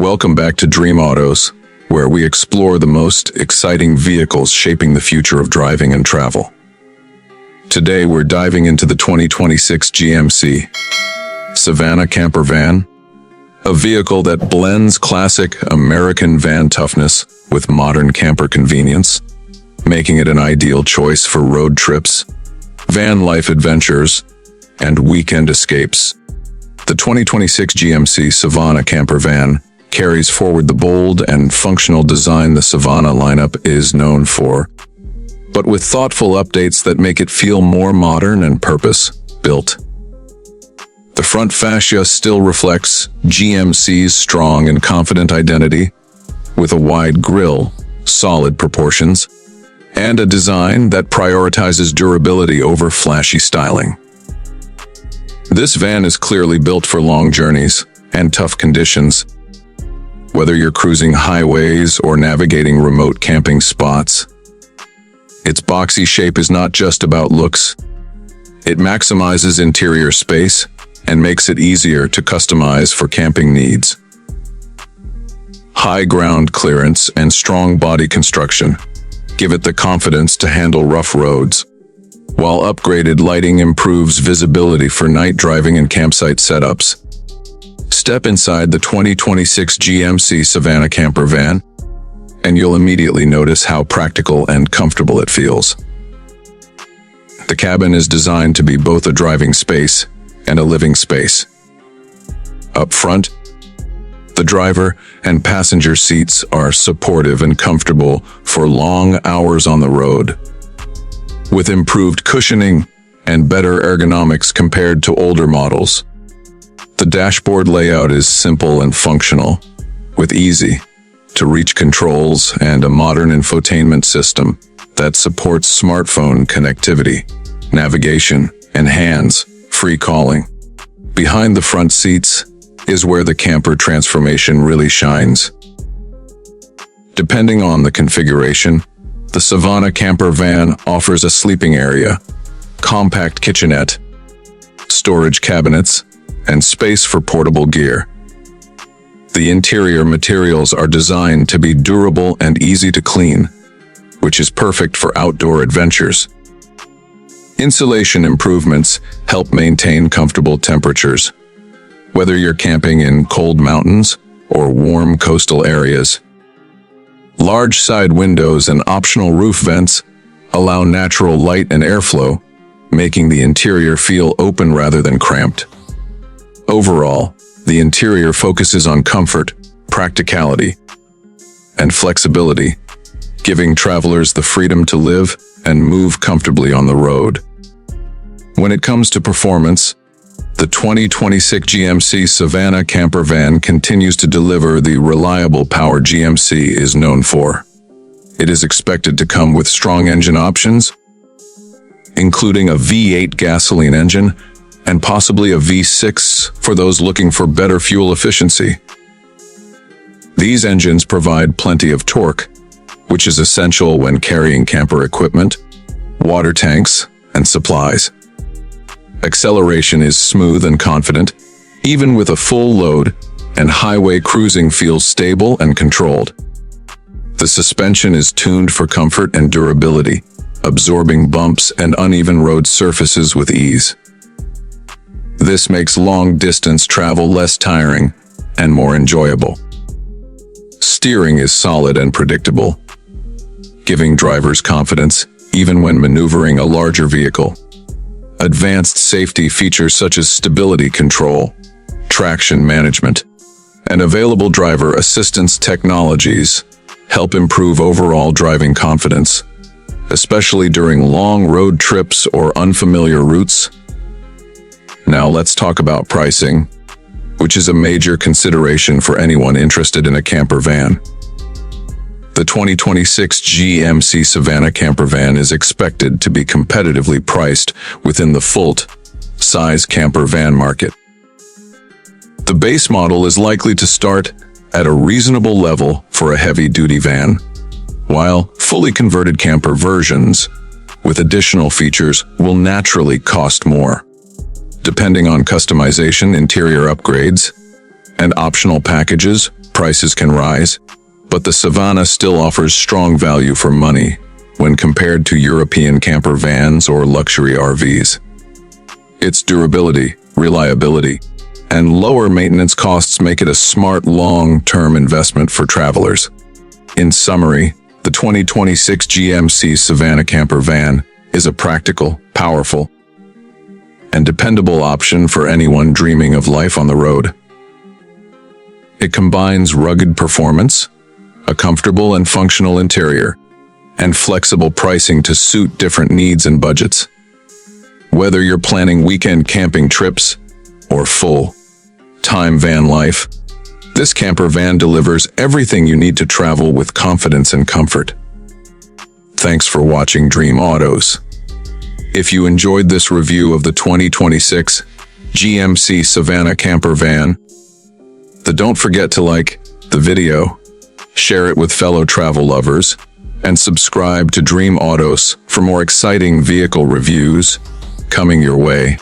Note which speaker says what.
Speaker 1: Welcome back to Dream Autos, where we explore the most exciting vehicles shaping the future of driving and travel. Today we're diving into the 2026 GMC Savana Camper van, a vehicle that blends classic American van toughness with modern camper convenience, making it an ideal choice for road trips, van life adventures, and weekend escapes. The 2026 GMC Savana Camper van carries forward the bold and functional design the Savana lineup is known for, but with thoughtful updates that make it feel more modern and purpose-built. The front fascia still reflects GMC's strong and confident identity, with a wide grille, solid proportions, and a design that prioritizes durability over flashy styling. This van is clearly built for long journeys and tough conditions. Whether you're cruising highways or navigating remote camping spots, its boxy shape is not just about looks. It maximizes interior space and makes it easier to customize for camping needs. High ground clearance and strong body construction give it the confidence to handle rough roads, while upgraded lighting improves visibility for night driving and campsite setups. Step inside the 2026 GMC Savana Camper van, and you'll immediately notice how practical and comfortable it feels. The cabin is designed to be both a driving space and a living space. Up front, the driver and passenger seats are supportive and comfortable for long hours on the road, with improved cushioning and better ergonomics compared to older models. The dashboard layout is simple and functional, with easy-to-reach controls and a modern infotainment system that supports smartphone connectivity, navigation, and hands-free calling. Behind the front seats is where the camper transformation really shines. Depending on the configuration, the Savana Camper van offers a sleeping area, compact kitchenette, storage cabinets, and space for portable gear. The interior materials are designed to be durable and easy to clean, which is perfect for outdoor adventures. Insulation improvements help maintain comfortable temperatures, whether you're camping in cold mountains or warm coastal areas. Large side windows and optional roof vents allow natural light and airflow, making the interior feel open rather than cramped. Overall, the interior focuses on comfort, practicality, and flexibility, giving travelers the freedom to live and move comfortably on the road. When it comes to performance, the 2026 GMC Savana Camper van continues to deliver the reliable power GMC is known for. It is expected to come with strong engine options, including a V8 gasoline engine and possibly a V6 for those looking for better fuel efficiency. These engines provide plenty of torque, which is essential when carrying camper equipment, water tanks, and supplies. Acceleration is smooth and confident, even with a full load, and highway cruising feels stable and controlled. The suspension is tuned for comfort and durability, absorbing bumps and uneven road surfaces with ease. This makes long-distance travel less tiring and more enjoyable. Steering is solid and predictable, giving drivers confidence even when maneuvering a larger vehicle. Advanced safety features such as stability control, traction management, and available driver assistance technologies help improve overall driving confidence, especially during long road trips or unfamiliar routes. Now let's talk about pricing, which is a major consideration for anyone interested in a camper van. The 2026 GMC Savana Camper van is expected to be competitively priced within the full-size camper van market. The base model is likely to start at a reasonable level for a heavy-duty van, while fully converted camper versions with additional features will naturally cost more. Depending on customization, interior upgrades, and optional packages, Prices can rise, but the Savana still offers strong value for money when compared to European camper vans or luxury RVs. Its durability, reliability, and lower maintenance costs make it a smart long-term investment for travelers. In summary, the 2026 GMC Savana Camper van is a practical, powerful, and dependable option for anyone dreaming of life on the road. It combines rugged performance, a comfortable and functional interior, and flexible pricing to suit different needs and budgets. Whether you're planning weekend camping trips or full-time van life, this camper van delivers everything you need to travel with confidence and comfort. Thanks for watching Dream Autos. If you enjoyed this review of the 2026 GMC Savana Camper van, then don't forget to like the video, share it with fellow travel lovers, and subscribe to Dream Autos for more exciting vehicle reviews coming your way.